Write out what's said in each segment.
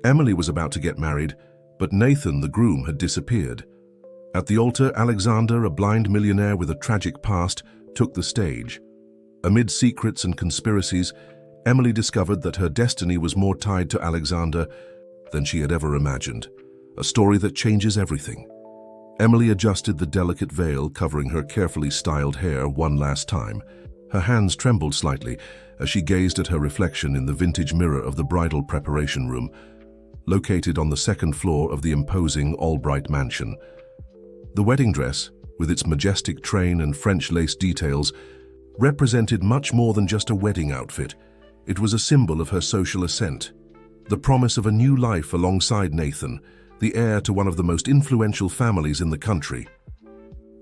Emily was about to get married, but Nathan, the groom, had disappeared. At the altar, Alexander, a blind millionaire with a tragic past, took the stage. Amid secrets and conspiracies, Emily discovered that her destiny was more tied to Alexander than she had ever imagined. A story that changes everything. Emily adjusted the delicate veil covering her carefully styled hair one last time. Her hands trembled slightly as she gazed at her reflection in the vintage mirror of the bridal preparation room, located on the second floor of the imposing Albright mansion. The wedding dress, with its majestic train and French lace details, represented much more than just a wedding outfit. It was a symbol of her social ascent, the promise of a new life alongside Nathan, the heir to one of the most influential families in the country.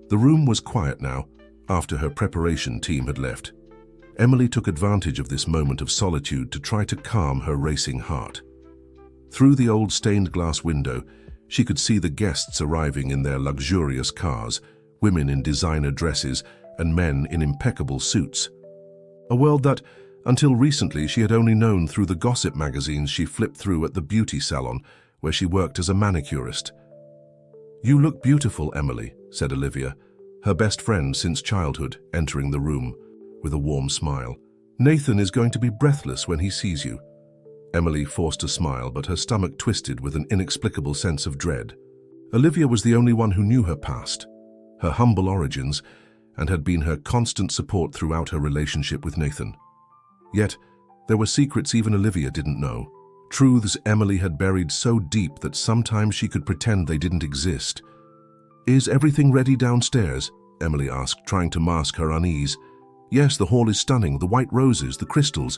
The room was quiet now, after her preparation team had left. Emily took advantage of this moment of solitude to try to calm her racing heart. Through the old stained glass window, she could see the guests arriving in their luxurious cars, women in designer dresses and men in impeccable suits. A world that, until recently, she had only known through the gossip magazines she flipped through at the beauty salon where she worked as a manicurist. "You look beautiful, Emily," said Olivia, her best friend since childhood, entering the room with a warm smile. "Nathan is going to be breathless when he sees you." Emily forced a smile, but her stomach twisted with an inexplicable sense of dread. Olivia was the only one who knew her past, her humble origins, and had been her constant support throughout her relationship with Nathan. Yet, there were secrets even Olivia didn't know. Truths Emily had buried so deep that sometimes she could pretend they didn't exist. "Is everything ready downstairs?" Emily asked, trying to mask her unease. "Yes, the hall is stunning, the white roses, the crystals,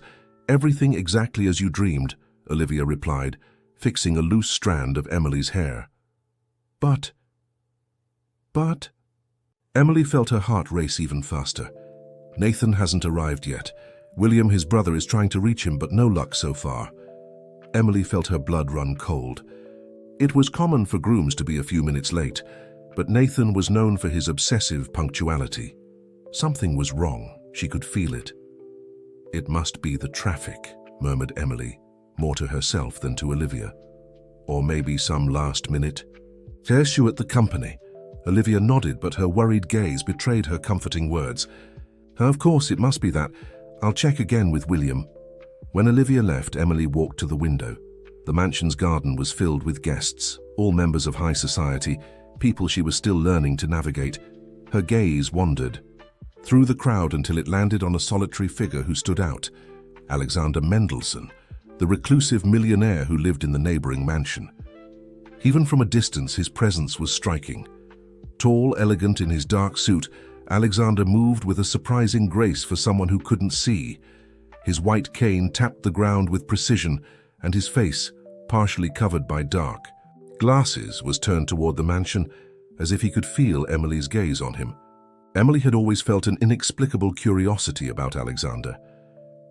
everything exactly as you dreamed," Olivia replied, fixing a loose strand of Emily's hair. But... Emily felt her heart race even faster. Nathan hasn't arrived yet. William, his brother, is trying to reach him, but no luck so far. Emily felt her blood run cold. It was common for grooms to be a few minutes late, but Nathan was known for his obsessive punctuality. Something was wrong. She could feel it. "It must be the traffic," murmured Emily, more to herself than to Olivia. "Or maybe some last-minute issue at the company." Olivia nodded, but her worried gaze betrayed her comforting words. "Of course, it must be that. I'll check again with William." When Olivia left, Emily walked to the window. The mansion's garden was filled with guests, all members of high society, people she was still learning to navigate. Her gaze wandered through the crowd until it landed on a solitary figure who stood out: Alexander Mendelssohn, the reclusive millionaire who lived in the neighboring mansion. Even from a distance, his presence was striking. Tall, elegant in his dark suit, Alexander moved with a surprising grace for someone who couldn't see. His white cane tapped the ground with precision, and his face, partially covered by dark glasses, was turned toward the mansion, as if he could feel Emily's gaze on him. Emily had always felt an inexplicable curiosity about Alexander.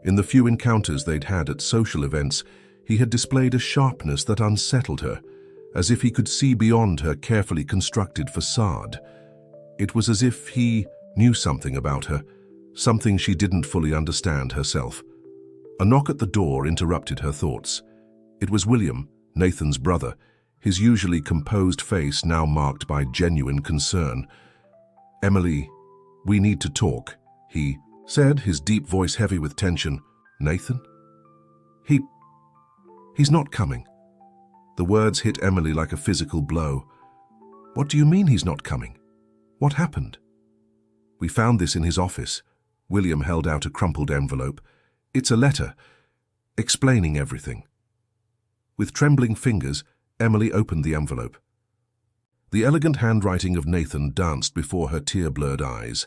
In the few encounters they'd had at social events, he had displayed a sharpness that unsettled her, as if he could see beyond her carefully constructed facade. It was as if he knew something about her, something she didn't fully understand herself. A knock at the door interrupted her thoughts. It was William, Nathan's brother, his usually composed face now marked by genuine concern. "Emily, we need to talk," he said, his deep voice heavy with tension. "Nathan? He's not coming." The words hit Emily like a physical blow. "What do you mean he's not coming? What happened?" "We found this in his office." William held out a crumpled envelope. "It's a letter, explaining everything." With trembling fingers, Emily opened the envelope. The elegant handwriting of Nathan danced before her tear-blurred eyes.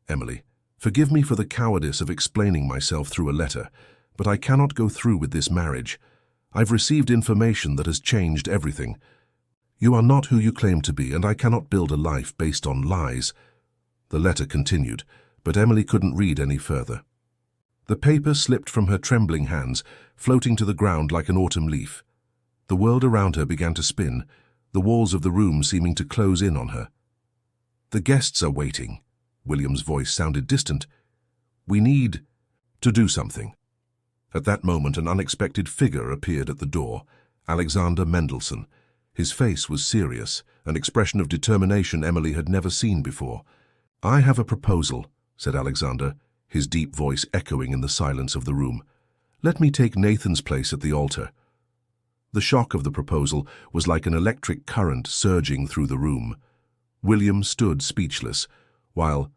"Emily, forgive me for the cowardice of explaining myself through a letter, but I cannot go through with this marriage. I've received information that has changed everything. You are not who you claim to be, and I cannot build a life based on lies." The letter continued, but Emily couldn't read any further. The paper slipped from her trembling hands, floating to the ground like an autumn leaf. The world around her began to spin, the walls of the room seeming to close in on her. "The guests are waiting." William's voice sounded distant. "We need to do something." At that moment, an unexpected figure appeared at the door. Alexander Mendelssohn. His face was serious, an expression of determination Emily had never seen before. "I have a proposal," said Alexander, his deep voice echoing in the silence of the room. "Let me take Nathan's place at the altar." The shock of the proposal was like an electric current surging through the room. William stood speechless, while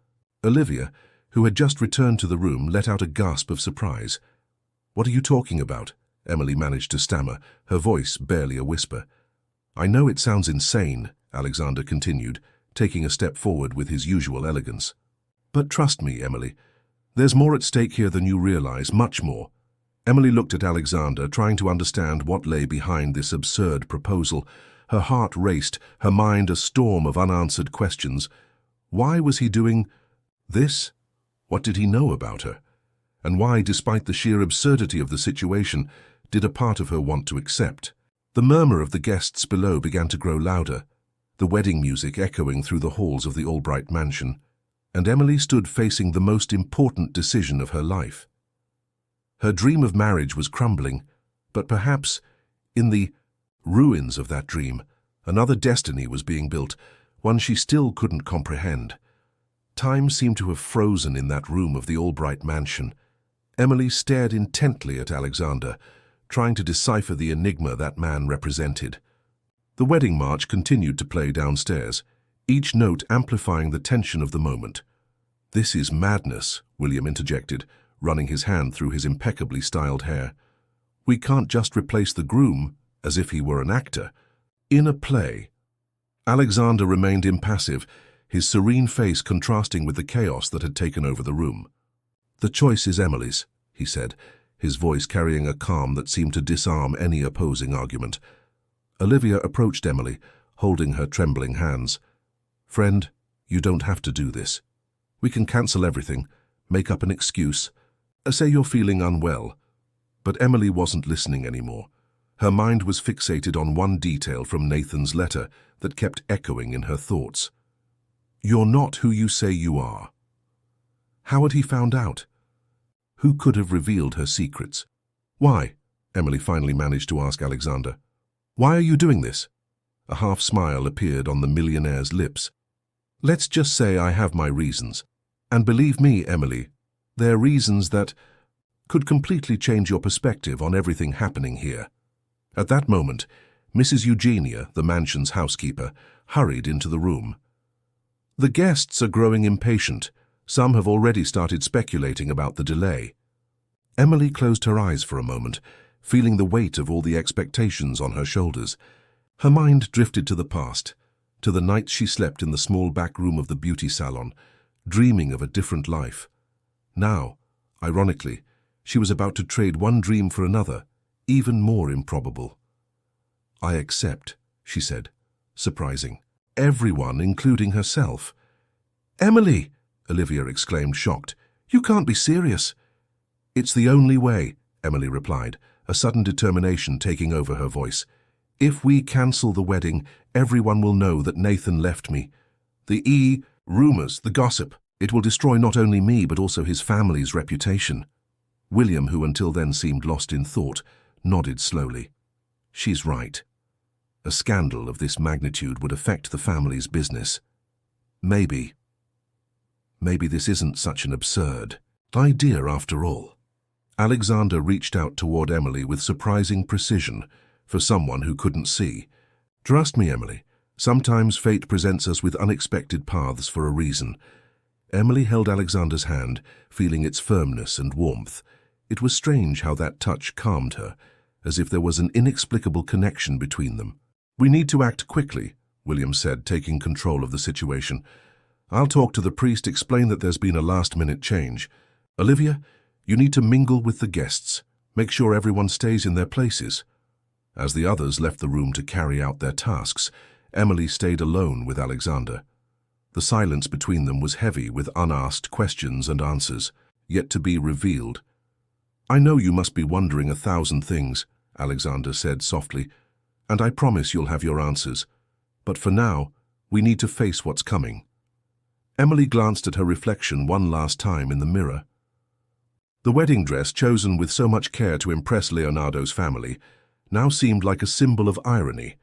Olivia, who had just returned to the room, let out a gasp of surprise. "What are you talking about?" Emily managed to stammer, her voice barely a whisper. "I know it sounds insane," Alexander continued, taking a step forward with his usual elegance. "But trust me, Emily, there's more at stake here than you realize, much more." Emily looked at Alexander, trying to understand what lay behind this absurd proposal. Her heart raced, her mind a storm of unanswered questions. Why was he doing this? What did he know about her? And why, despite the sheer absurdity of the situation, did a part of her want to accept? The murmur of the guests below began to grow louder, the wedding music echoing through the halls of the Albright mansion, and Emily stood facing the most important decision of her life. Her dream of marriage was crumbling, but perhaps, in the ruins of that dream, another destiny was being built, one she still couldn't comprehend. Time seemed to have frozen in that room of the Albright mansion. Emily stared intently at Alexander, trying to decipher the enigma that man represented. The wedding march continued to play downstairs, each note amplifying the tension of the moment. "This is madness," William interjected, running his hand through his impeccably styled hair. "We can't just replace the groom as if he were an actor. In a play." Alexander remained impassive, his serene face contrasting with the chaos that had taken over the room. "The choice is Emily's," he said, his voice carrying a calm that seemed to disarm any opposing argument. Olivia approached Emily, holding her trembling hands. "Friend, you don't have to do this. We can cancel everything, make up an excuse, say you're feeling unwell." But Emily wasn't listening anymore. Her mind was fixated on one detail from Nathan's letter that kept echoing in her thoughts. "You're not who you say you are." How had he found out? Who could have revealed her secrets? "Why?" Emily finally managed to ask Alexander. "Why are you doing this?" A half smile appeared on the millionaire's lips. "Let's just say I have my reasons. And believe me, Emily, they're reasons that could completely change your perspective on everything happening here." At that moment, Mrs. Eugenia, the mansion's housekeeper, hurried into the room. "The guests are growing impatient. Some have already started speculating about the delay." Emily closed her eyes for a moment, feeling the weight of all the expectations on her shoulders. Her mind drifted to the past, to the nights she slept in the small back room of the beauty salon, dreaming of a different life. Now, ironically, she was about to trade one dream for another, even more improbable. "I accept," she said, surprising. "Everyone, including herself." "Emily!" Olivia exclaimed, shocked. "You can't be serious." "It's the only way," Emily replied, a sudden determination taking over her voice. "If we cancel the wedding, everyone will know that Nathan left me. The rumors, the gossip, it will destroy not only me but also his family's reputation." William, who until then seemed lost in thought, nodded slowly. "She's right. A scandal of this magnitude would affect the family's business. Maybe this isn't such an absurd idea after all." Alexander reached out toward Emily with surprising precision for someone who couldn't see. "Trust me, Emily, sometimes fate presents us with unexpected paths for a reason." Emily held Alexander's hand, feeling its firmness and warmth. It was strange how that touch calmed her, as if there was an inexplicable connection between them. "We need to act quickly," William said, taking control of the situation. "I'll talk to the priest, explain that there's been a last-minute change. Olivia, you need to mingle with the guests. Make sure everyone stays in their places." As the others left the room to carry out their tasks, Emily stayed alone with Alexander. The silence between them was heavy with unasked questions and answers, yet to be revealed. "I know you must be wondering 1,000 things," Alexander said softly, "and I promise you'll have your answers. But for now, we need to face what's coming." Emily glanced at her reflection one last time in the mirror. The wedding dress, chosen with so much care to impress Leonardo's family, now seemed like a symbol of irony.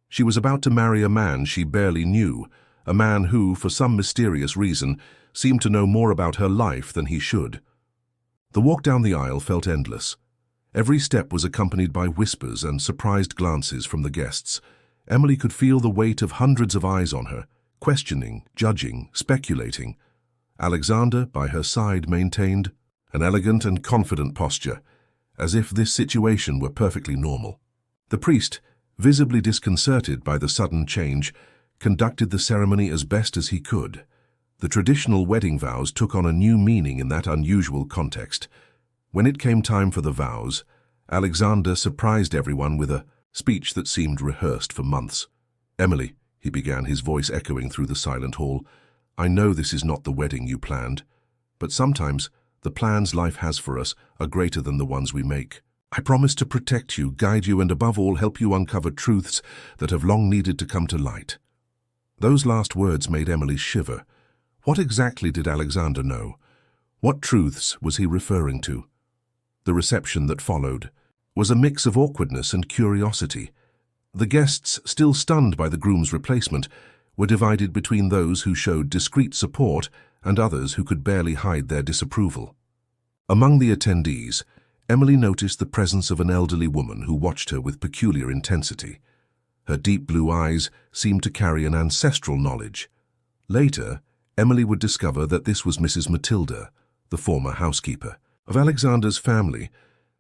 She was about to marry a man she barely knew, a man who, for some mysterious reason, seemed to know more about her life than he should. The walk down the aisle felt endless. Every step was accompanied by whispers and surprised glances from the guests. Emily could feel the weight of hundreds of eyes on her, questioning, judging, speculating. Alexander, by her side, maintained an elegant and confident posture, as if this situation were perfectly normal. The priest, visibly disconcerted by the sudden change, conducted the ceremony as best as he could. The traditional wedding vows took on a new meaning in that unusual context. When it came time for the vows, Alexander surprised everyone with a speech that seemed rehearsed for months. "Emily," he began, his voice echoing through the silent hall, "I know this is not the wedding you planned, but sometimes the plans life has for us are greater than the ones we make. I promise to protect you, guide you, and above all help you uncover truths that have long needed to come to light." Those last words made Emily shiver. What exactly did Alexander know? What truths was he referring to? The reception that followed was a mix of awkwardness and curiosity. The guests, still stunned by the groom's replacement, were divided between those who showed discreet support and others who could barely hide their disapproval. Among the attendees, Emily noticed the presence of an elderly woman who watched her with peculiar intensity. Her deep blue eyes seemed to carry an ancestral knowledge. Later, Emily would discover that this was Mrs. Matilda, the former housekeeper of Alexander's family,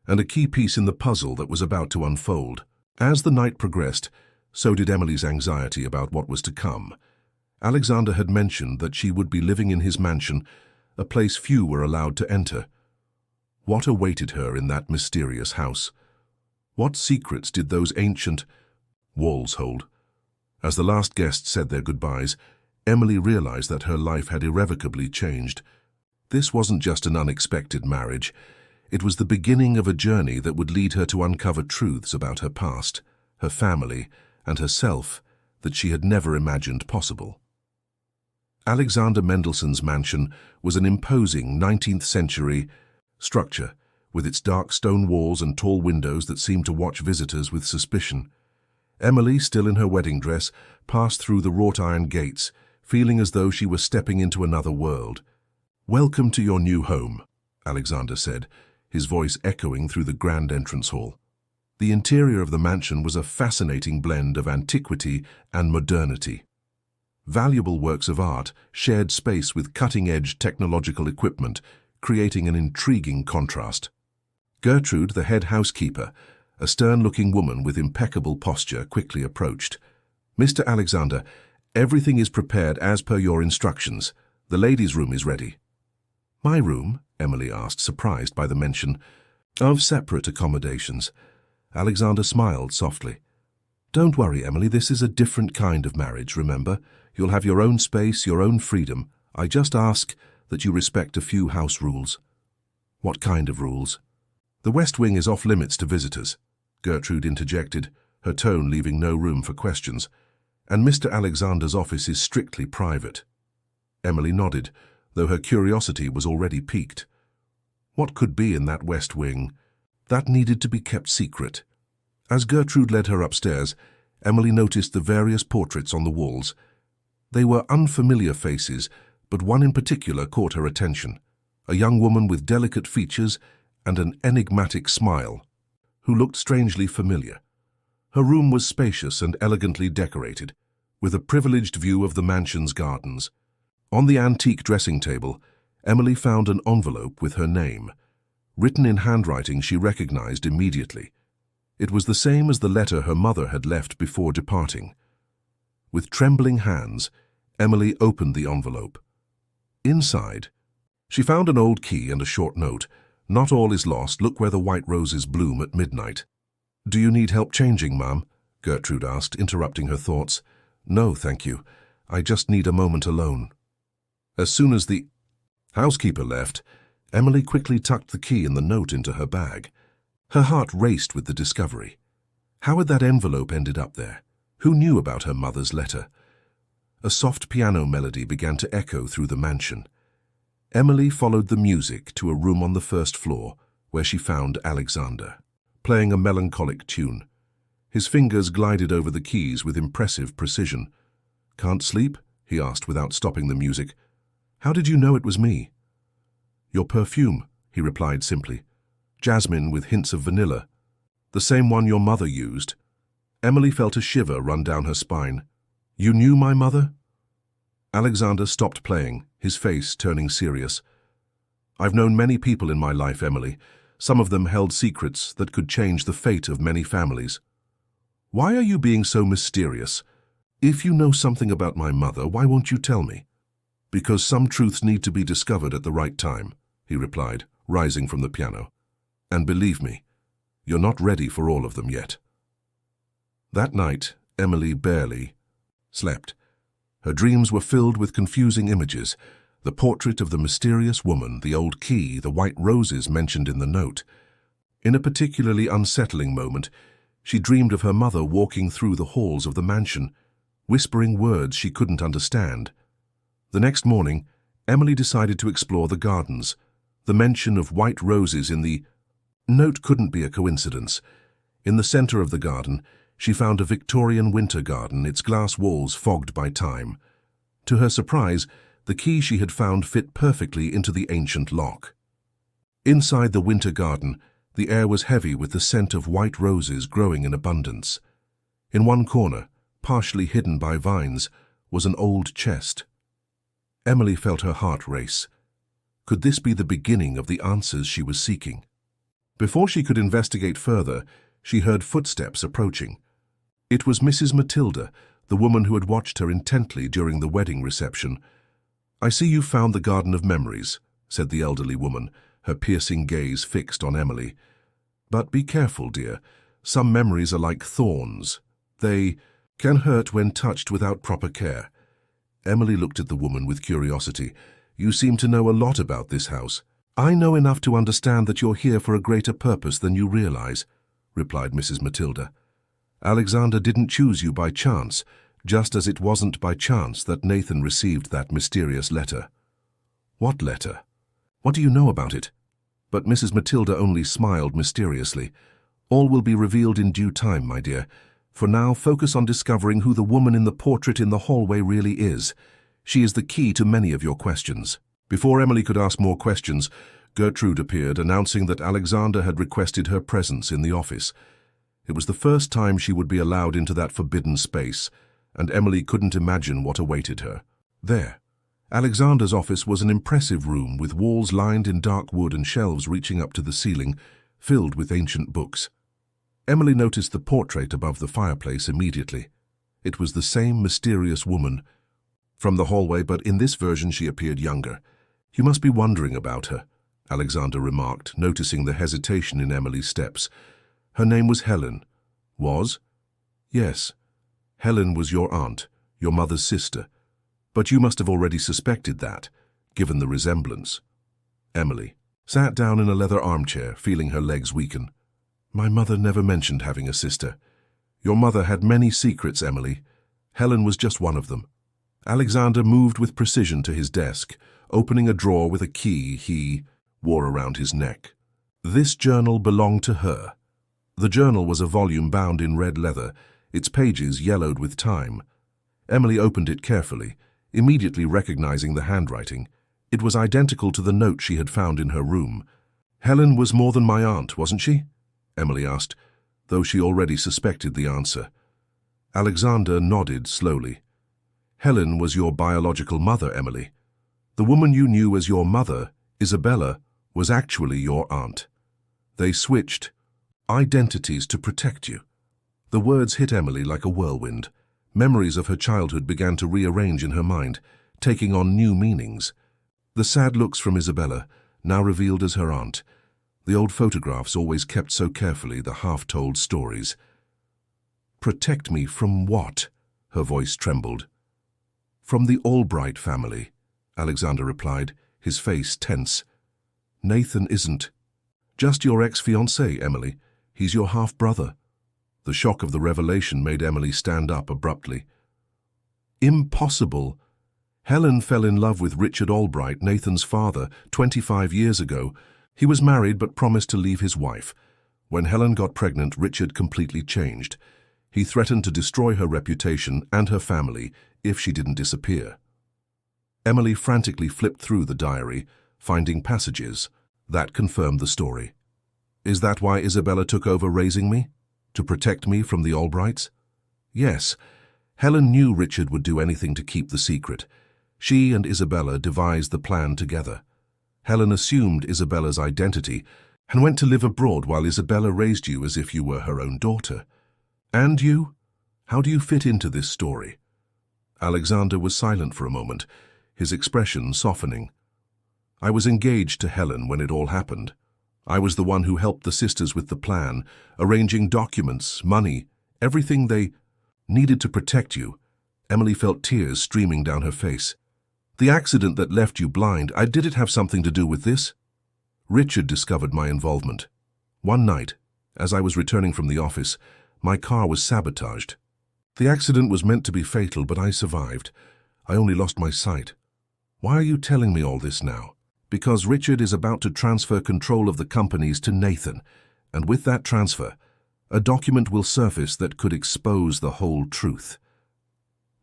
and a key piece in the puzzle that was about to unfold. As the night progressed, so did Emily's anxiety about what was to come. Alexander had mentioned that she would be living in his mansion, a place few were allowed to enter. What awaited her in that mysterious house? What secrets did those ancient walls hold? As the last guests said their goodbyes, Emily realized that her life had irrevocably changed. This wasn't just an unexpected marriage. It was the beginning of a journey that would lead her to uncover truths about her past, her family, and herself that she had never imagined possible. Alexander Mendelssohn's mansion was an imposing 19th-century structure, with its dark stone walls and tall windows that seemed to watch visitors with suspicion. Emily, still in her wedding dress, passed through the wrought-iron gates, feeling as though she was stepping into another world. "Welcome to your new home," Alexander said, his voice echoing through the grand entrance hall. The interior of the mansion was a fascinating blend of antiquity and modernity. Valuable works of art shared space with cutting-edge technological equipment, creating an intriguing contrast. Gertrude, the head housekeeper, a stern-looking woman with impeccable posture, quickly approached. "Mr. Alexander, everything is prepared as per your instructions. The ladies' room is ready." "My room?" Emily asked, surprised by the mention of separate accommodations. Alexander smiled softly. "Don't worry, Emily, this is a different kind of marriage, remember? You'll have your own space, your own freedom. I just ask that you respect a few house rules." "What kind of rules?" "The West Wing is off-limits to visitors," Gertrude interjected, her tone leaving no room for questions. "And Mr. Alexander's office is strictly private." Emily nodded, though her curiosity was already piqued. What could be in that West Wing? That needed to be kept secret. As Gertrude led her upstairs, Emily noticed the various portraits on the walls. They were unfamiliar faces, but one in particular caught her attention. A young woman with delicate features and an enigmatic smile, who looked strangely familiar. Her room was spacious and elegantly decorated, with a privileged view of the mansion's gardens. On the antique dressing table, Emily found an envelope with her name. Written in handwriting she recognized immediately. It was the same as the letter her mother had left before departing. With trembling hands, Emily opened the envelope. Inside, she found an old key and a short note. "Not all is lost. Look where the white roses bloom at midnight." "Do you need help changing, Mum?" Gertrude asked, interrupting her thoughts. "No, thank you. I just need a moment alone." As soon as the housekeeper left, Emily quickly tucked the key and the note into her bag. Her heart raced with the discovery. How had that envelope ended up there? Who knew about her mother's letter? A soft piano melody began to echo through the mansion. Emily followed the music to a room on the first floor, where she found Alexander, playing a melancholic tune. His fingers glided over the keys with impressive precision. "Can't sleep?" he asked without stopping the music. "How did you know it was me?" "Your perfume," he replied simply. "Jasmine with hints of vanilla. The same one your mother used." Emily felt a shiver run down her spine. "You knew my mother?" Alexander stopped playing, his face turning serious. "I've known many people in my life, Emily. Some of them held secrets that could change the fate of many families." "Why are you being so mysterious? If you know something about my mother, why won't you tell me?" "Because some truths need to be discovered at the right time," he replied, rising from the piano. "And believe me, you're not ready for all of them yet." That night, Emily barely slept. Her dreams were filled with confusing images: the portrait of the mysterious woman, the old key, the white roses mentioned in the note. In a particularly unsettling moment, she dreamed of her mother walking through the halls of the mansion, whispering words she couldn't understand. The next morning, Emily decided to explore the gardens. The mention of white roses in the note couldn't be a coincidence. In the center of the garden, she found a Victorian winter garden, its glass walls fogged by time. To her surprise, the key she had found fit perfectly into the ancient lock. Inside the winter garden, the air was heavy with the scent of white roses growing in abundance. In one corner, partially hidden by vines, was an old chest. Emily felt her heart race. Could this be the beginning of the answers she was seeking? Before she could investigate further, she heard footsteps approaching. It was Mrs. Matilda, the woman who had watched her intently during the wedding reception. "I see you found the Garden of Memories," said the elderly woman, her piercing gaze fixed on Emily. "But be careful, dear. Some memories are like thorns. They can hurt when touched without proper care." Emily looked at the woman with curiosity. "You seem to know a lot about this house." "I know enough to understand that you're here for a greater purpose than you realize," replied Mrs. Matilda. "Alexander didn't choose you by chance, just as it wasn't by chance that Nathan received that mysterious letter." "What letter? What do you know about it?" But Mrs. Matilda only smiled mysteriously. "All will be revealed in due time, my dear. For now, focus on discovering who the woman in the portrait in the hallway really is. She is the key to many of your questions." Before Emily could ask more questions, Gertrude appeared, announcing that Alexander had requested her presence in the office. It was the first time she would be allowed into that forbidden space, and Emily couldn't imagine what awaited her. There, Alexander's office was an impressive room with walls lined in dark wood and shelves reaching up to the ceiling, filled with ancient books. Emily noticed the portrait above the fireplace immediately. It was the same mysterious woman from the hallway, but in this version she appeared younger. "You must be wondering about her," Alexander remarked, noticing the hesitation in Emily's steps. "Her name was Helen." "Was?" "Yes. Helen was your aunt, your mother's sister. But you must have already suspected that, given the resemblance." Emily sat down in a leather armchair, feeling her legs weaken. "My mother never mentioned having a sister. Your mother had many secrets, Emily. Helen was just one of them." Alexander moved with precision to his desk, opening a drawer with a key he wore around his neck. This journal belonged to her. The journal was a volume bound in red leather, its pages yellowed with time. Emily opened it carefully, immediately recognizing the handwriting. It was identical to the note she had found in her room. "Helen was more than my aunt, wasn't she?" Emily asked, though she already suspected the answer. Alexander nodded slowly. "Helen was your biological mother, Emily. The woman you knew as your mother, Isabella, was actually your aunt. They switched identities to protect you." The words hit Emily like a whirlwind. Memories of her childhood began to rearrange in her mind, taking on new meanings. The sad looks from Isabella, now revealed as her aunt. The old photographs always kept so carefully, the half-told stories. "Protect me from what?" Her voice trembled. "From the Albright family," Alexander replied, his face tense. "Nathan isn't just your ex-fiancé, Emily. He's your half-brother." The shock of the revelation made Emily stand up abruptly. "Impossible! Helen fell in love with Richard Albright, Nathan's father, 25 years ago. He was married but promised to leave his wife. When Helen got pregnant, Richard completely changed. He threatened to destroy her reputation and her family if she didn't disappear. Emily frantically flipped through the diary, finding passages that confirmed the story. Is that why Isabella took over raising me? To protect me from the Albrights? Yes. Helen knew Richard would do anything to keep the secret. She and Isabella devised the plan together. Helen assumed Isabella's identity and went to live abroad while Isabella raised you as if you were her own daughter. And you? How do you fit into this story? Alexander was silent for a moment, his expression softening. I was engaged to Helen when it all happened. I was the one who helped the sisters with the plan, arranging documents, money, everything they needed to protect you. Emily felt tears streaming down her face. The accident that left you blind, did it have something to do with this? Richard discovered my involvement. One night, as I was returning from the office, my car was sabotaged. The accident was meant to be fatal, but I survived. I only lost my sight. Why are you telling me all this now? Because Richard is about to transfer control of the companies to Nathan, and with that transfer, a document will surface that could expose the whole truth.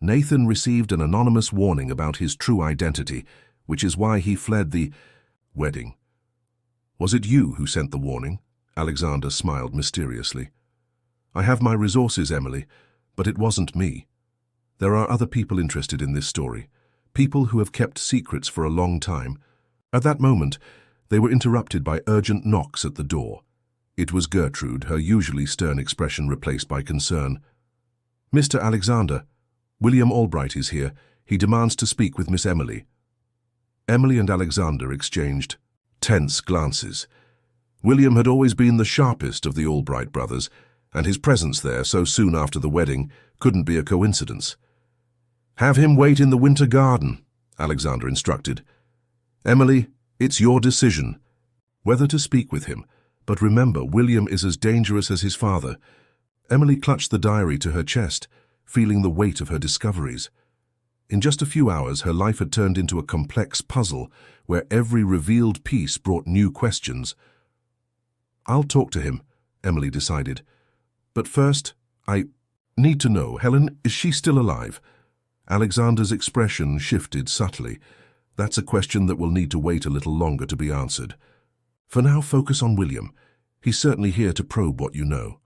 Nathan received an anonymous warning about his true identity, which is why he fled the wedding. Was it you who sent the warning? Alexander smiled mysteriously. I have my resources, Emily, but it wasn't me. There are other people interested in this story, people who have kept secrets for a long time. At that moment, they were interrupted by urgent knocks at the door. It was Gertrude, her usually stern expression replaced by concern. Mr. Alexander, William Albright is here. He demands to speak with Miss Emily. Emily and Alexander exchanged tense glances. William had always been the sharpest of the Albright brothers, and his presence there so soon after the wedding couldn't be a coincidence. Have him wait in the winter garden, Alexander instructed. Emily, it's your decision whether to speak with him, but remember, William is as dangerous as his father. Emily clutched the diary to her chest, feeling the weight of her discoveries. In just a few hours, her life had turned into a complex puzzle where every revealed piece brought new questions. I'll talk to him, Emily decided. But first, I need to know, Helen, is she still alive? Alexander's expression shifted subtly. That's a question that will need to wait a little longer to be answered. For now, focus on William. He's certainly here to probe what you know.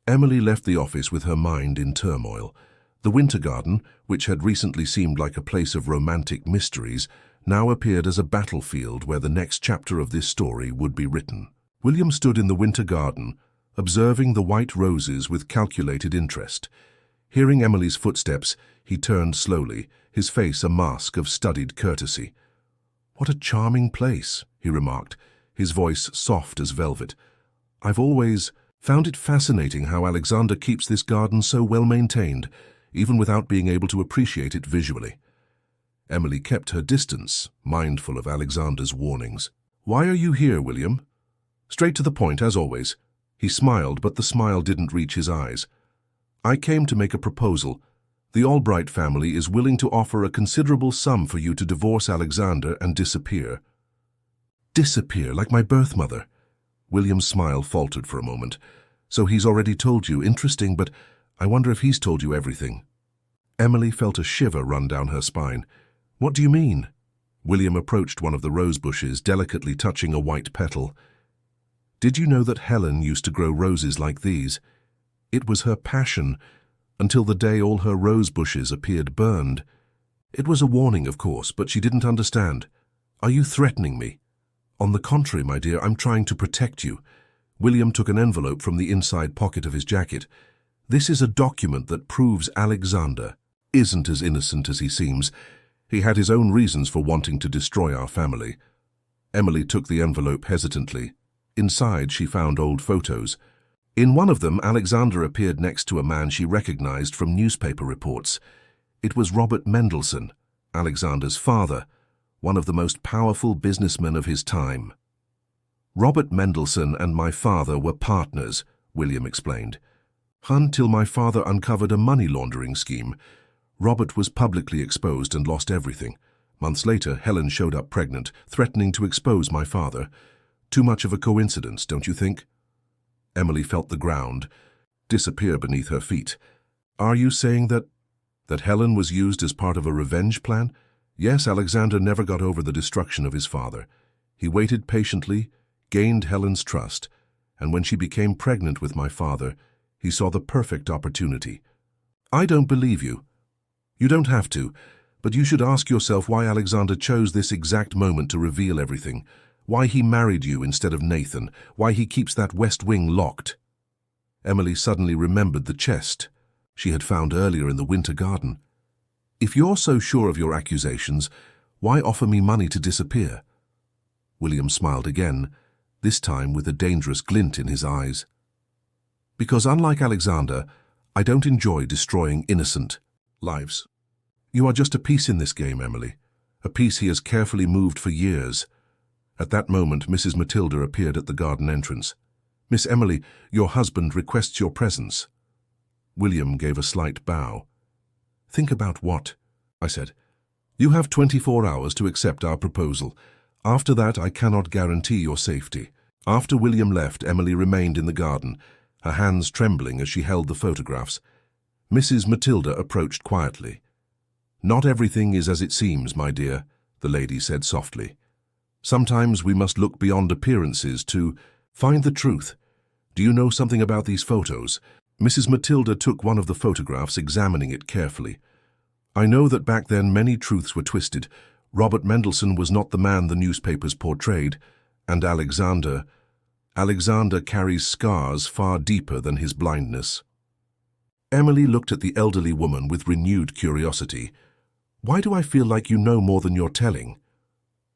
Emily left the office with her mind in turmoil. The winter garden, which had recently seemed like a place of romantic mysteries, now appeared as a battlefield where the next chapter of this story would be written. William stood in the winter garden, observing the white roses with calculated interest. Hearing Emily's footsteps, he turned slowly, his face a mask of studied courtesy. What a charming place, he remarked, his voice soft as velvet. I've always found it fascinating how Alexander keeps this garden so well maintained, even without being able to appreciate it visually. Emily kept her distance, mindful of Alexander's warnings. Why are you here, William? Straight to the point, as always. He smiled, but the smile didn't reach his eyes. I came to make a proposal. The Albright family is willing to offer a considerable sum for you to divorce Alexander and disappear. Disappear, like my birth mother. William's smile faltered for a moment. So he's already told you. Interesting, but I wonder if he's told you everything. Emily felt a shiver run down her spine. What do you mean? William approached one of the rose bushes, delicately touching a white petal. Did you know that Helen used to grow roses like these? It was her passion, until the day all her rose bushes appeared burned. It was a warning, of course, but she didn't understand. Are you threatening me? On the contrary, my dear, I'm trying to protect you. William took an envelope from the inside pocket of his jacket. This is a document that proves Alexander isn't as innocent as he seems. He had his own reasons for wanting to destroy our family. Emily took the envelope hesitantly. Inside, she found old photos. In one of them, Alexander appeared next to a man she recognized from newspaper reports. It was Robert Mendelssohn, Alexander's father, one of the most powerful businessmen of his time. Robert Mendelssohn and my father were partners, William explained. Until my father uncovered a money laundering scheme. Robert was publicly exposed and lost everything. Months later, Helen showed up pregnant, threatening to expose my father. Too much of a coincidence, don't you think? Emily felt the ground. disappear beneath her feet. Are you saying that Helen was used as part of a revenge plan? Yes, Alexander never got over the destruction of his father. He waited patiently, gained Helen's trust, and when she became pregnant with my father, he saw the perfect opportunity. I don't believe you. You don't have to, but you should ask yourself why Alexander chose this exact moment to reveal everything, why he married you instead of Nathan, why he keeps that West Wing locked. Emily suddenly remembered the chest she had found earlier in the winter garden. If you're so sure of your accusations, why offer me money to disappear? William smiled again, this time with a dangerous glint in his eyes. Because unlike Alexander, I don't enjoy destroying innocent lives. You are just a piece in this game, Emily, a piece he has carefully moved for years. At that moment, Mrs. Matilda appeared at the garden entrance. Miss Emily, your husband requests your presence. William gave a slight bow. Think about what? I said. You have 24 hours to accept our proposal. After that, I cannot guarantee your safety. After William left, Emily remained in the garden, her hands trembling as she held the photographs. Mrs. Matilda approached quietly. Not everything is as it seems, my dear, the lady said softly. Sometimes we must look beyond appearances to find the truth. Do you know something about these photos? Mrs. Matilda took one of the photographs, examining it carefully. I know that back then many truths were twisted. Robert Mendelssohn was not the man the newspapers portrayed, and Alexander carries scars far deeper than his blindness. Emily looked at the elderly woman with renewed curiosity. Why do I feel like you know more than you're telling?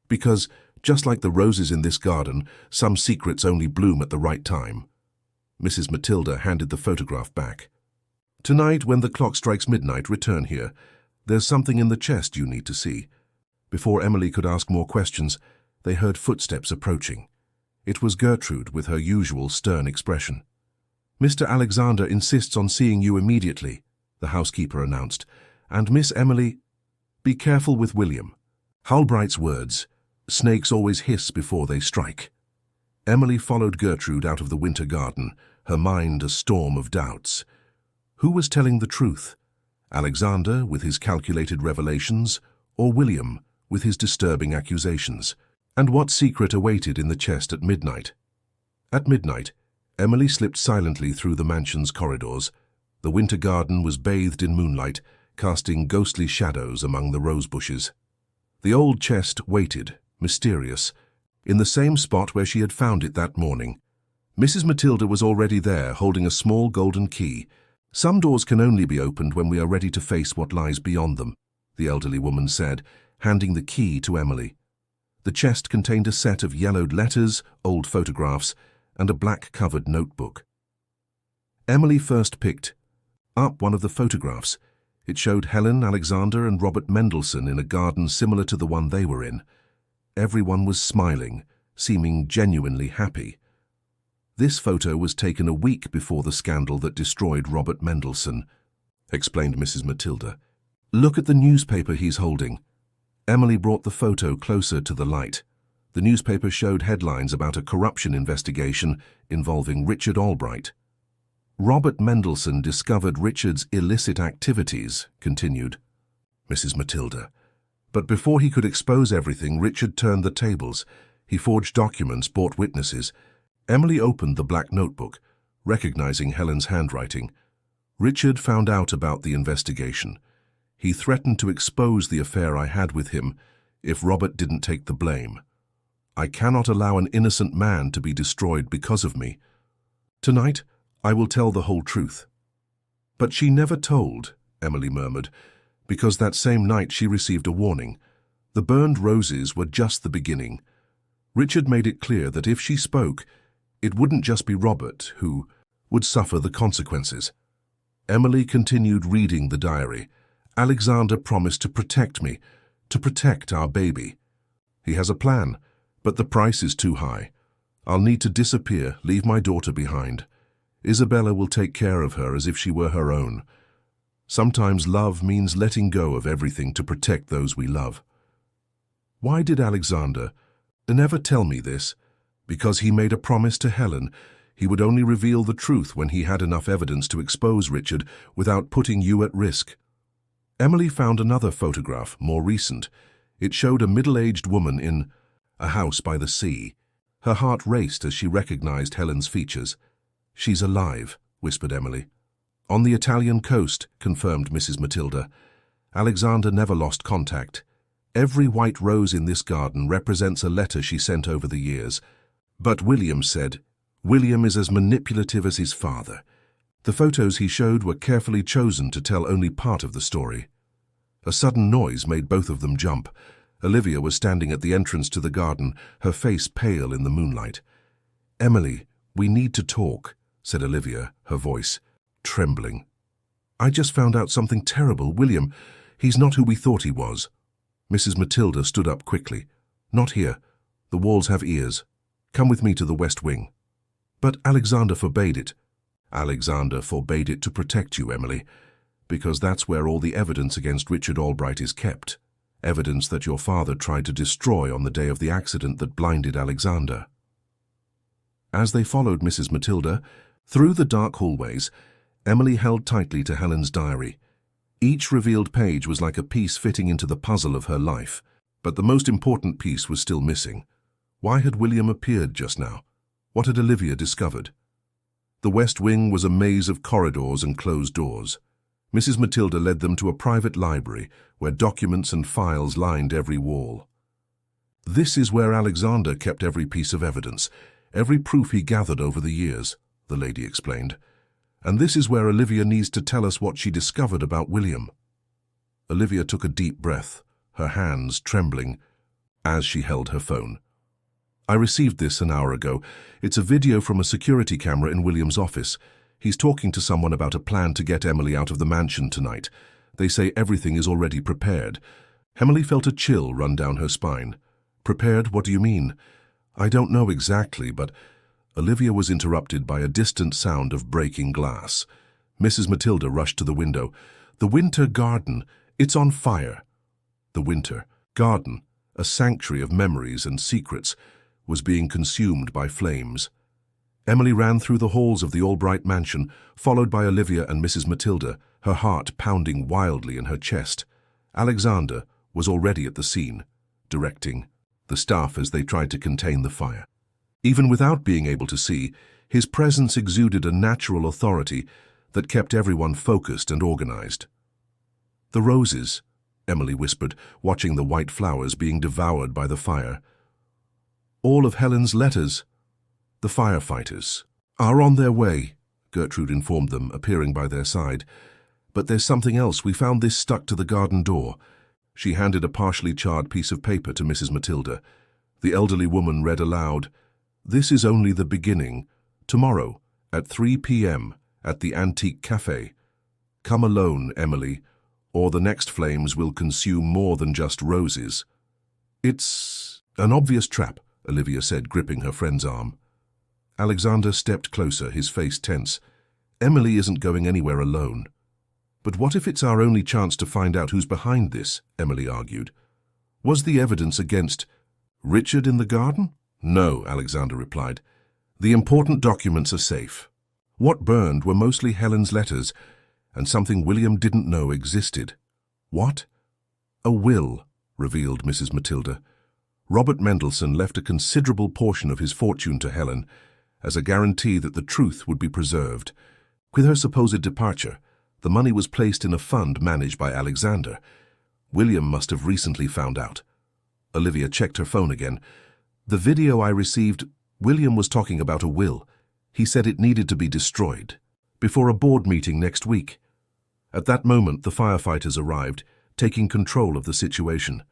Because, just like the roses in this garden, some secrets only bloom at the right time. Mrs. Matilda handed the photograph back. Tonight, when the clock strikes midnight, return here. There's something in the chest you need to see. Before Emily could ask more questions, they heard footsteps approaching. It was Gertrude with her usual stern expression. Mr. Alexander insists on seeing you immediately, the housekeeper announced, and Miss Emily, be careful with William. Hulbright's words, snakes always hiss before they strike. Emily followed Gertrude out of the winter garden, her mind a storm of doubts. Who was telling the truth? Alexander with his calculated revelations, or William with his disturbing accusations? And what secret awaited in the chest at midnight? At midnight, Emily slipped silently through the mansion's corridors. The winter garden was bathed in moonlight, casting ghostly shadows among the rose bushes. The old chest waited, mysterious, in the same spot where she had found it that morning. Mrs. Matilda was already there, holding a small golden key. Some doors can only be opened when we are ready to face what lies beyond them, the elderly woman said, handing the key to Emily. The chest contained a set of yellowed letters, old photographs, and a black-covered notebook. Emily first picked up one of the photographs. It showed Helen, Alexander, and Robert Mendelssohn in a garden similar to the one they were in. Everyone was smiling, seeming genuinely happy. This photo was taken a week before the scandal that destroyed Robert Mendelssohn, explained Mrs. Matilda. Look at the newspaper he's holding. Emily brought the photo closer to the light. The newspaper showed headlines about a corruption investigation involving Richard Albright. Robert Mendelssohn discovered Richard's illicit activities, continued Mrs. Matilda. But before he could expose everything, Richard turned the tables. He forged documents, bought witnesses. Emily opened the black notebook, recognizing Helen's handwriting. Richard found out about the investigation. He threatened to expose the affair I had with him if Robert didn't take the blame. I cannot allow an innocent man to be destroyed because of me. Tonight, I will tell the whole truth. But she never told, Emily murmured, because that same night she received a warning. The burned roses were just the beginning. Richard made it clear that if she spoke, it wouldn't just be Robert who would suffer the consequences. Emily continued reading the diary. Alexander promised to protect me, to protect our baby. He has a plan, but the price is too high. I'll need to disappear, leave my daughter behind. Isabella will take care of her as if she were her own. Sometimes love means letting go of everything to protect those we love. Why did Alexander never tell me this? Because he made a promise to Helen. He would only reveal the truth when he had enough evidence to expose Richard without putting you at risk. Emily found another photograph, more recent. It showed a middle-aged woman in a house by the sea. Her heart raced as she recognized Helen's features. "She's alive," whispered Emily. "On the Italian coast," confirmed Mrs. Matilda. "Alexander never lost contact. Every white rose in this garden represents a letter she sent over the years." But William said, "William is as manipulative as his father." The photos he showed were carefully chosen to tell only part of the story. A sudden noise made both of them jump. Olivia was standing at the entrance to the garden, her face pale in the moonlight. "Emily, we need to talk," said Olivia, her voice trembling. "I just found out something terrible. William, he's not who we thought he was." Mrs. Matilda stood up quickly. "Not here. The walls have ears. Come with me to the West Wing." "But Alexander forbade it." "Alexander forbade it to protect you, Emily, because that's where all the evidence against Richard Albright is kept. Evidence that your father tried to destroy on the day of the accident that blinded Alexander." As they followed Mrs. Matilda through the dark hallways, Emily held tightly to Helen's diary. Each revealed page was like a piece fitting into the puzzle of her life, but the most important piece was still missing. Why had William appeared just now? What had Olivia discovered? The West Wing was a maze of corridors and closed doors. Mrs. Matilda led them to a private library where documents and files lined every wall. "This is where Alexander kept every piece of evidence, every proof he gathered over the years," the lady explained. "And this is where Olivia needs to tell us what she discovered about William." Olivia took a deep breath, her hands trembling as she held her phone. "I received this an hour ago. It's a video from a security camera in William's office. He's talking to someone about a plan to get Emily out of the mansion tonight. They say everything is already prepared." Emily felt a chill run down her spine. "Prepared? What do you mean?" "I don't know exactly, but—" Olivia was interrupted by a distant sound of breaking glass. Mrs. Matilda rushed to the window. "The Winter Garden! It's on fire!" The Winter Garden, a sanctuary of memories and secrets, was being consumed by flames. Emily ran through the halls of the Albright mansion, followed by Olivia and Mrs. Matilda, her heart pounding wildly in her chest. Alexander was already at the scene, directing the staff as they tried to contain the fire. Even without being able to see, his presence exuded a natural authority that kept everyone focused and organized. "The roses," Emily whispered, watching the white flowers being devoured by the fire. "All of Helen's letters." "The firefighters are on their way," Gertrude informed them, appearing by their side. "But there's something else. We found this stuck to the garden door." She handed a partially charred piece of paper to Mrs. Matilda. The elderly woman read aloud, "This is only the beginning. Tomorrow, at 3 p.m., at the Antique Café. Come alone, Emily, or the next flames will consume more than just roses." "It's an obvious trap," Olivia said, gripping her friend's arm. Alexander stepped closer, his face tense. "Emily isn't going anywhere alone." "But what if it's our only chance to find out who's behind this?" Emily argued. "Was the evidence against Richard in the garden?" "No," Alexander replied. "The important documents are safe. What burned were mostly Helen's letters, and something William didn't know existed." "What?" "A will," revealed Mrs. Matilda. "Robert Mendelssohn left a considerable portion of his fortune to Helen as a guarantee that the truth would be preserved. With her supposed departure, the money was placed in a fund managed by Alexander. William must have recently found out." Olivia checked her phone again. "The video I received, William was talking about a will. He said it needed to be destroyed before a board meeting next week." At that moment, the firefighters arrived, taking control of the situation.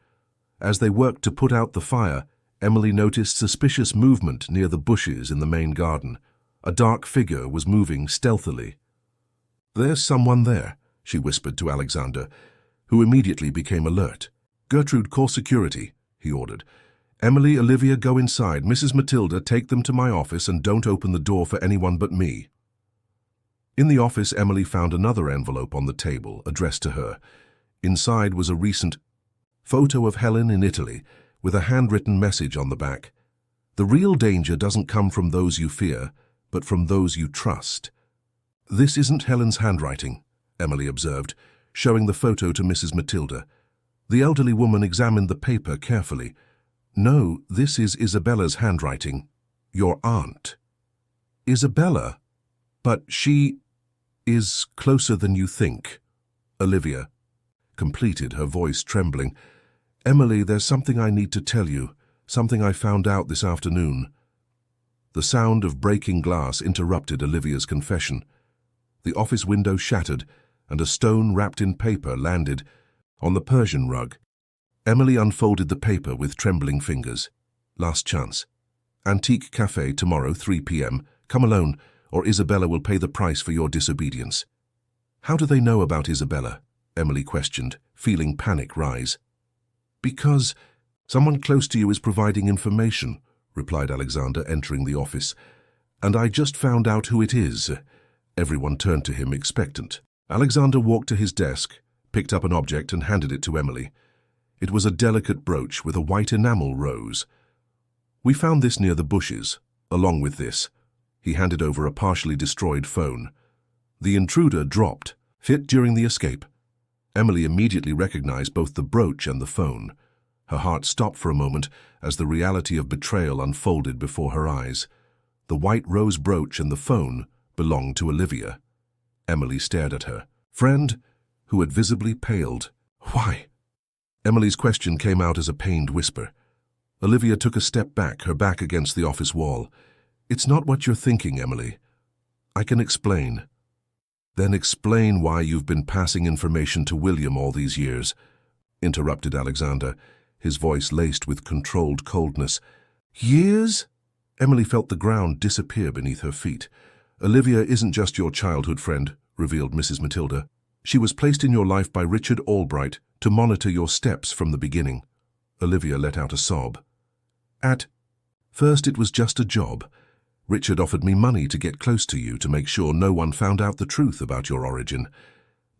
As they worked to put out the fire, Emily noticed suspicious movement near the bushes in the main garden. A dark figure was moving stealthily. "There's someone there," she whispered to Alexander, who immediately became alert. "Gertrude, call security," he ordered. "Emily, Olivia, go inside. Mrs. Matilda, take them to my office and don't open the door for anyone but me." In the office, Emily found another envelope on the table, addressed to her. Inside was a recent photo of Helen in Italy, with a handwritten message on the back. "The real danger doesn't come from those you fear, but from those you trust. This isn't Helen's handwriting, Emily observed, showing the photo to Mrs. Matilda. The elderly woman examined the paper carefully. No, this is Isabella's handwriting. Your aunt. Isabella? But she is closer than you think. Olivia completed, her voice trembling. Emily, there's something I need to tell you, something I found out this afternoon. The sound of breaking glass interrupted Olivia's confession. The office window shattered, and a stone wrapped in paper landed on the Persian rug. Emily unfolded the paper with trembling fingers. Last chance. Antique Cafe tomorrow, 3 p.m. Come alone, or Isabella will pay the price for your disobedience. How do they know about Isabella? Emily questioned, feeling panic rise. Because someone close to you is providing information, replied Alexander, entering the office. And I just found out who it is. Everyone turned to him, expectant. Alexander walked to his desk, picked up an object and handed it to Emily. It was a delicate brooch with a white enamel rose. We found this near the bushes, along with this. He handed over a partially destroyed phone. The intruder dropped, fit during the escape. Emily immediately recognized both the brooch and the phone. Her heart stopped for a moment as the reality of betrayal unfolded before her eyes. The white rose brooch and the phone belonged to Olivia. Emily stared at her friend, who had visibly paled. Why? Emily's question came out as a pained whisper. Olivia took a step back, her back against the office wall. It's not what you're thinking, Emily. I can explain. Then explain why you've been passing information to William all these years, interrupted Alexander, his voice laced with controlled coldness. Years? Emily felt the ground disappear beneath her feet. Olivia isn't just your childhood friend, revealed Mrs. Matilda. She was placed in your life by Richard Albright to monitor your steps from the beginning. Olivia let out a sob. At first it was just a job. Richard offered me money to get close to you to make sure no one found out the truth about your origin.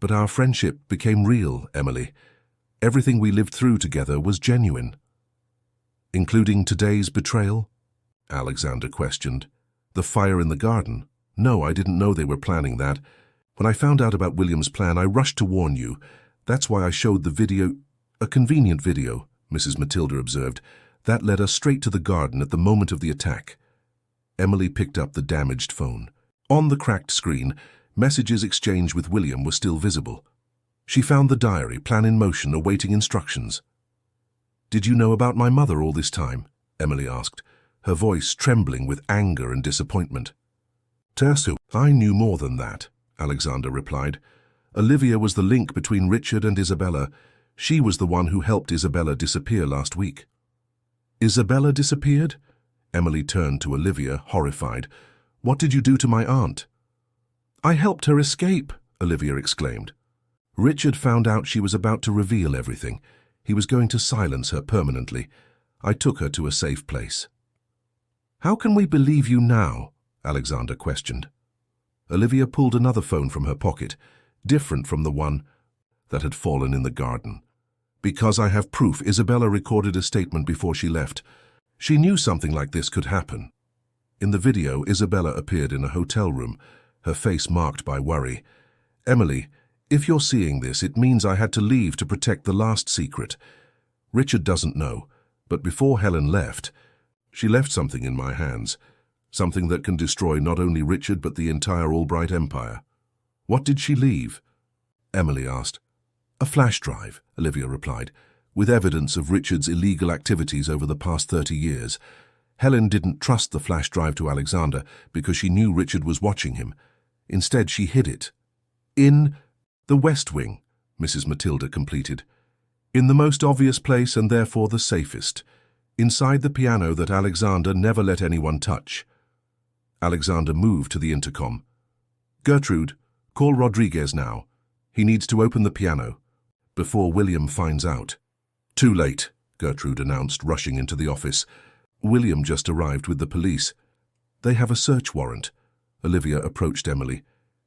But our friendship became real, Emily. Everything we lived through together was genuine. Including today's betrayal? Alexander questioned. The fire in the garden? No, I didn't know they were planning that. When I found out about William's plan, I rushed to warn you. That's why I showed the video. A convenient video, Mrs. Matilda observed. That led us straight to the garden at the moment of the attack. Emily picked up the damaged phone. On the cracked screen, messages exchanged with William were still visible. She found the diary, plan in motion, awaiting instructions. Did you know about my mother all this time? Emily asked, her voice trembling with anger and disappointment. Tersu, I knew more than that, Alexander replied. Olivia was the link between Richard and Isabella. She was the one who helped Isabella disappear last week. Isabella disappeared? Emily turned to Olivia, horrified. What did you do to my aunt? I helped her escape, Olivia exclaimed. Richard found out she was about to reveal everything. He was going to silence her permanently. I took her to a safe place. How can we believe you now? Alexander questioned. Olivia pulled another phone from her pocket, different from the one that had fallen in the garden. Because I have proof, Isabella recorded a statement before she left. She knew something like this could happen. In the video, Isabella appeared in a hotel room, her face marked by worry. Emily, if you're seeing this, it means I had to leave to protect the last secret. Richard doesn't know, but before Helen left, she left something in my hands, something that can destroy not only Richard but the entire Albright empire. What did she leave? Emily asked. A flash drive, Olivia replied, with evidence of Richard's illegal activities over the past 30 years. Helen didn't trust the flash drive to Alexander because she knew Richard was watching him. Instead, she hid it. In the West Wing, Mrs. Matilda completed. In the most obvious place and therefore the safest. Inside the piano that Alexander never let anyone touch. Alexander moved to the intercom. Gertrude, call Rodriguez now. He needs to open the piano before William finds out. Too late, Gertrude announced, rushing into the office. William just arrived with the police. They have a search warrant. Olivia approached Emily.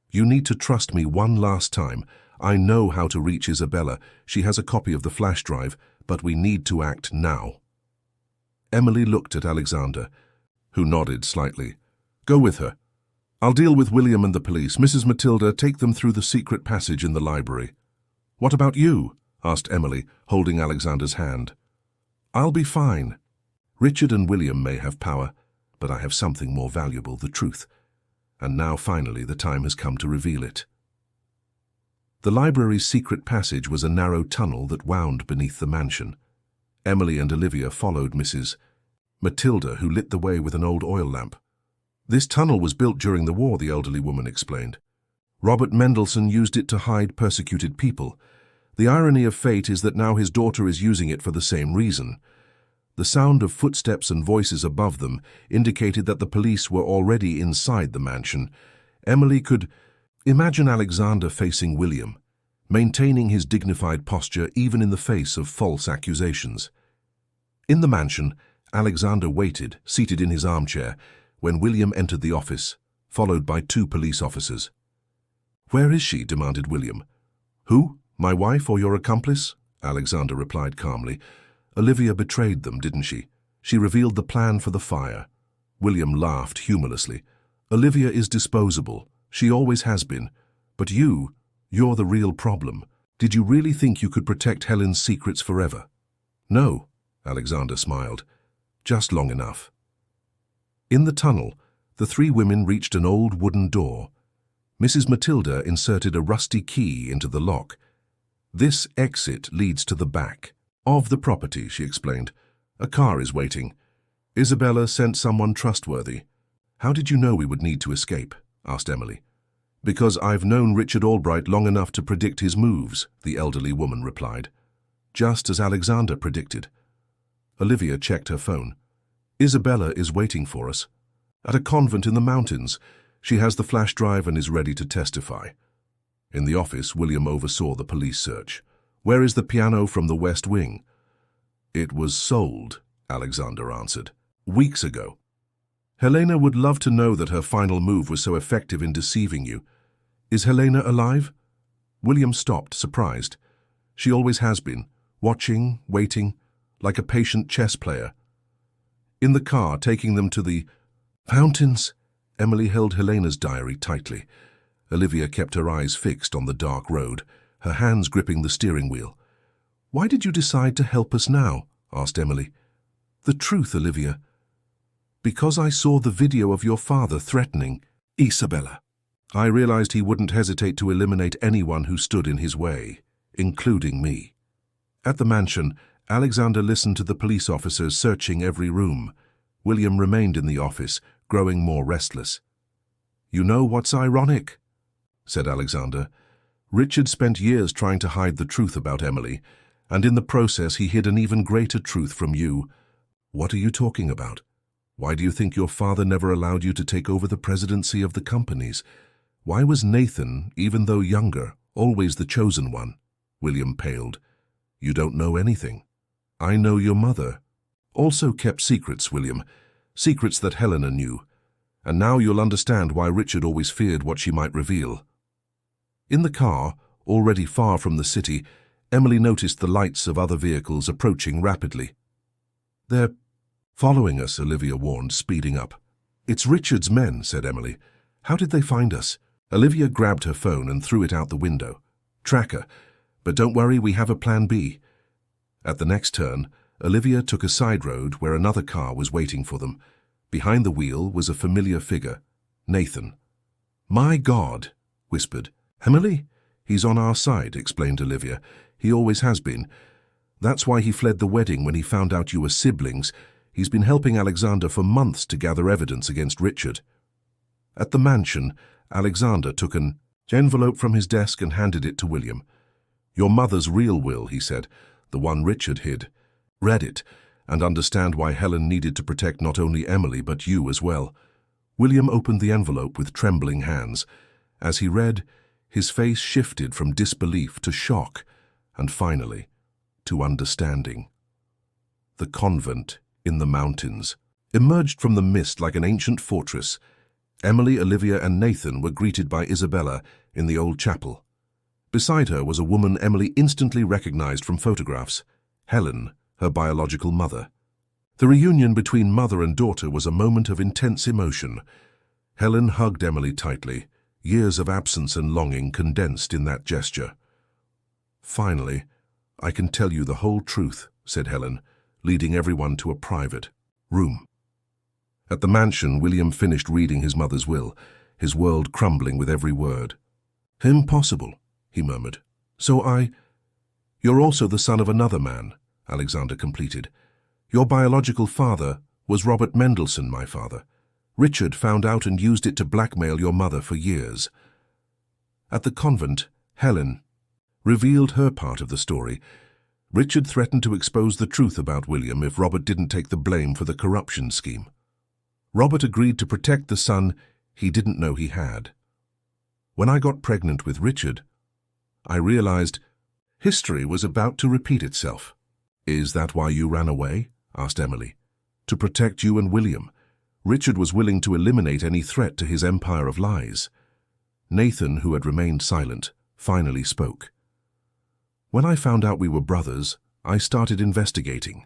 You need to trust me one last time. I know how to reach Isabella. She has a copy of the flash drive, but we need to act now. Emily looked at Alexander, who nodded slightly. Go with her. I'll deal with William and the police. Mrs. Matilda, take them through the secret passage in the library. What about you? Asked Emily, holding Alexander's hand. I'll be fine. Richard and William may have power, but I have something more valuable, the truth. And now, finally, the time has come to reveal it. The library's secret passage was a narrow tunnel that wound beneath the mansion. Emily and Olivia followed Mrs. Matilda, who lit the way with an old oil lamp. This tunnel was built during the war, the elderly woman explained. Robert Mendelssohn used it to hide persecuted people. The irony of fate is that now his daughter is using it for the same reason. The sound of footsteps and voices above them indicated that the police were already inside the mansion. Emily could imagine Alexander facing William, maintaining his dignified posture even in the face of false accusations. In the mansion, Alexander waited, seated in his armchair, when William entered the office, followed by 2 police officers. "Where is she?" demanded William. "Who? My wife or your accomplice?" Alexander replied calmly. "Olivia betrayed them, didn't she? She revealed the plan for the fire." William laughed humorlessly. "Olivia is disposable. She always has been. But you're the real problem. Did you really think you could protect Helen's secrets forever?" "No," Alexander smiled. "Just long enough." In the tunnel, the 3 women reached an old wooden door. Mrs. Matilda inserted a rusty key into the lock. "This exit leads to the back of the property," she explained. "A car is waiting. Isabella sent someone trustworthy." "How did you know we would need to escape?" asked Emily. "Because I've known Richard Albright long enough to predict his moves," the elderly woman replied. "Just as Alexander predicted." Olivia checked her phone. "Isabella is waiting for us. At a convent in the mountains. She has the flash drive and is ready to testify." In the office, William oversaw the police search. "Where is the piano from the West Wing?" "It was sold," Alexander answered. "Weeks ago." "Helena would love to know that her final move was so effective in deceiving you. Is Helena alive?" William stopped, surprised. "She always has been, watching, waiting, like a patient chess player." In the car, taking them to the mountains, Emily held Helena's diary tightly. Olivia kept her eyes fixed on the dark road, her hands gripping the steering wheel. "Why did you decide to help us now?" asked Emily. "The truth, Olivia." "Because I saw the video of your father threatening Isabella. I realized he wouldn't hesitate to eliminate anyone who stood in his way, including me." At the mansion, Alexander listened to the police officers searching every room. William remained in the office, growing more restless. "You know what's ironic?" said Alexander. "Richard spent years trying to hide the truth about Emily, and in the process he hid an even greater truth from you." "What are you talking about? Why do you think your father never allowed you to take over the presidency of the companies? Why was Nathan, even though younger, always the chosen one?" William paled. "You don't know anything. I know your mother also kept secrets, William, secrets that Helena knew. And now you'll understand why Richard always feared what she might reveal." In the car, already far from the city, Emily noticed the lights of other vehicles approaching rapidly. "They're following us," Olivia warned, speeding up. "It's Richard's men," said Emily. "How did they find us?" Olivia grabbed her phone and threw it out the window. "Tracker. But don't worry, we have a plan B." At the next turn, Olivia took a side road where another car was waiting for them. Behind the wheel was a familiar figure, Nathan. "My God," whispered Emily. "He's on our side," explained Olivia. "He always has been. That's why he fled the wedding when he found out you were siblings. He's been helping Alexander for months to gather evidence against Richard." At the mansion, Alexander took an envelope from his desk and handed it to William. "Your mother's real will," he said, "the one Richard hid. Read it, and understand why Helen needed to protect not only Emily but you as well." William opened the envelope with trembling hands. As he read, his face shifted from disbelief to shock, and finally, to understanding. The convent in the mountains emerged from the mist like an ancient fortress. Emily, Olivia, and Nathan were greeted by Isabella in the old chapel. Beside her was a woman Emily instantly recognized from photographs, Helen, her biological mother. The reunion between mother and daughter was a moment of intense emotion. Helen hugged Emily tightly, years of absence and longing condensed in that gesture. "Finally, I can tell you the whole truth," said Helen, leading everyone to a private room. At the mansion, William finished reading his mother's will, his world crumbling with every word. "Impossible," he murmured. "You're also the son of another man," Alexander completed. "Your biological father was Robert Mendelssohn, my father. Richard found out and used it to blackmail your mother for years." At the convent, Helen revealed her part of the story. Richard threatened to expose the truth about William if Robert didn't take the blame for the corruption scheme. Robert agreed to protect the son he didn't know he had. When I got pregnant with Richard, I realized history was about to repeat itself. "Is that why you ran away?" asked Emily. "To protect you and William. Richard was willing to eliminate any threat to his empire of lies." Nathan, who had remained silent, finally spoke. "When I found out we were brothers, I started investigating.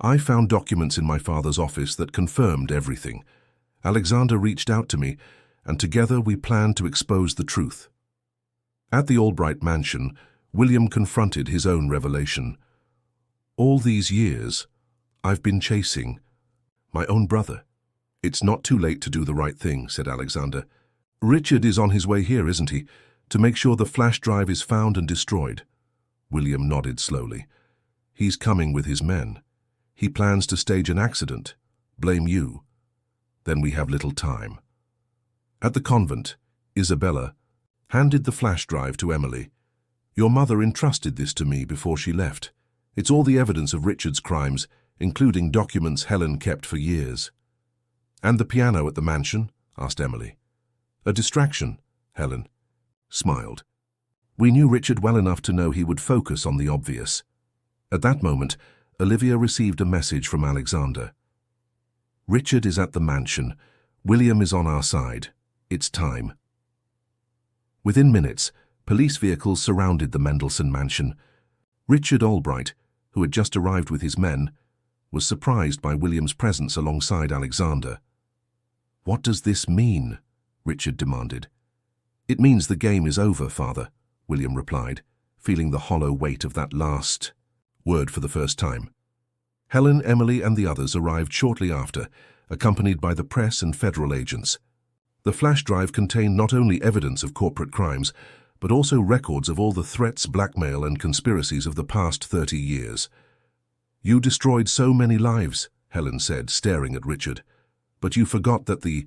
I found documents in my father's office that confirmed everything. Alexander reached out to me, and together we planned to expose the truth." At the Albright mansion, William confronted his own revelation. "All these years, I've been chasing my own brother." "It's not too late to do the right thing," said Alexander. "Richard is on his way here, isn't he, to make sure the flash drive is found and destroyed?" William nodded slowly. "He's coming with his men. He plans to stage an accident, blame you. Then we have little time." At the convent, Isabella handed the flash drive to Emily. "Your mother entrusted this to me before she left. It's all the evidence of Richard's crimes, including documents Helen kept for years." "And the piano at the mansion?" asked Emily. "A distraction," Helen smiled. "We knew Richard well enough to know he would focus on the obvious." At that moment, Olivia received a message from Alexander. "Richard is at the mansion. William is on our side. It's time." Within minutes, police vehicles surrounded the Mendelssohn mansion. Richard Albright, who had just arrived with his men, was surprised by William's presence alongside Alexander. "What does this mean?" Richard demanded. "It means the game is over, Father," William replied, feeling the hollow weight of that last word for the first time. Helen, Emily, and the others arrived shortly after, accompanied by the press and federal agents. The flash drive contained not only evidence of corporate crimes, but also records of all the threats, blackmail, and conspiracies of the past 30 years. "You destroyed so many lives," Helen said, staring at Richard. "But you forgot that the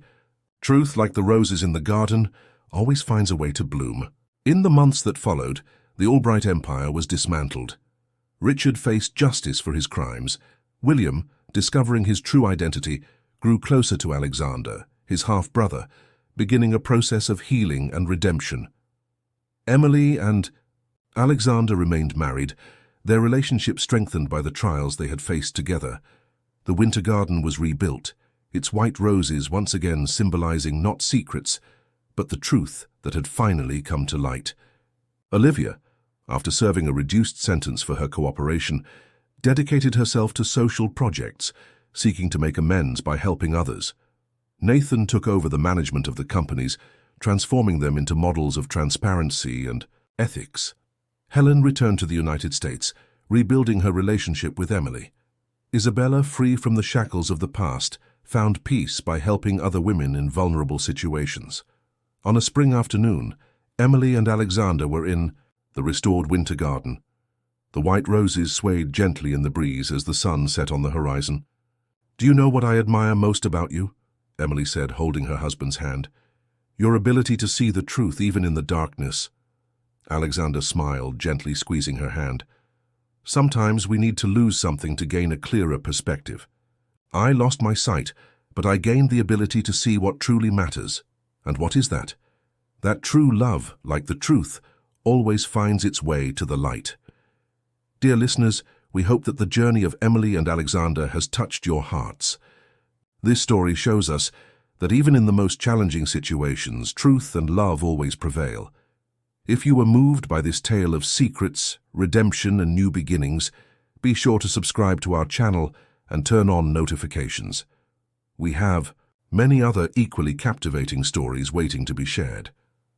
truth, like the roses in the garden, always finds a way to bloom." In the months that followed, the Albright Empire was dismantled. Richard faced justice for his crimes. William, discovering his true identity, grew closer to Alexander, his half-brother, beginning a process of healing and redemption. Emily and Alexander remained married, their relationship strengthened by the trials they had faced together. The winter garden was rebuilt, its white roses once again symbolizing not secrets, but the truth that had finally come to light. Olivia, after serving a reduced sentence for her cooperation, dedicated herself to social projects, seeking to make amends by helping others. Nathan took over the management of the companies, transforming them into models of transparency and ethics. Helen returned to the United States, rebuilding her relationship with Emily. Isabella, free from the shackles of the past, found peace by helping other women in vulnerable situations. On a spring afternoon, Emily and Alexander were in the restored winter garden. The white roses swayed gently in the breeze as the sun set on the horizon. "Do you know what I admire most about you?" Emily said, holding her husband's hand. "Your ability to see the truth even in the darkness." Alexander smiled, gently squeezing her hand. "Sometimes we need to lose something to gain a clearer perspective. I lost my sight, but I gained the ability to see what truly matters. And what is that? That true love, like the truth, always finds its way to the light." Dear listeners, we hope that the journey of Emily and Alexander has touched your hearts. This story shows us that even in the most challenging situations, truth and love always prevail. If you were moved by this tale of secrets, redemption, and new beginnings, be sure to subscribe to our channel and turn on notifications. We have many other equally captivating stories waiting to be shared.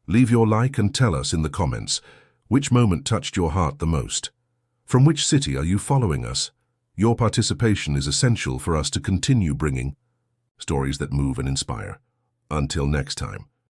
Leave your like and tell us in the comments which moment touched your heart the most. From which city are you following us? Your participation is essential for us to continue bringing stories that move and inspire. Until next time.